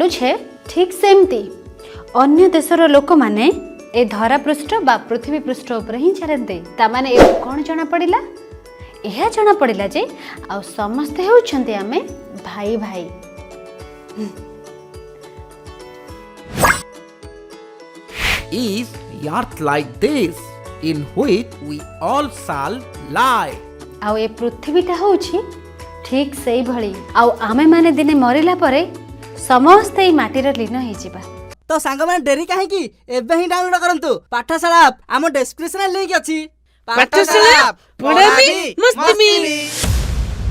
चलुछे ठीक सेमती अन्य देशर लोक माने ए धरा पृष्ठ बा पृथ्वी पृष्ठ ऊपर ही चलते तामाने ए कौन जना पड़िला यह जना पड़िला जे आ समस्ते होउछन्ते आमे भाई भाई। Is earth like this in which we all shall lie? आउ ए पृथ्वीटा होउछि ठीक सेई भली आउ आमे माने दिने मरिला परे समस्त माटीर लीन हो जिबा। तो सांग माने डेरी काहे की एबे ही डाउनलोड करंतु पाठशाला आम डिस्क्रिप्शन लिंक अछि। पाठशाला पढ़ाबी मस्ती।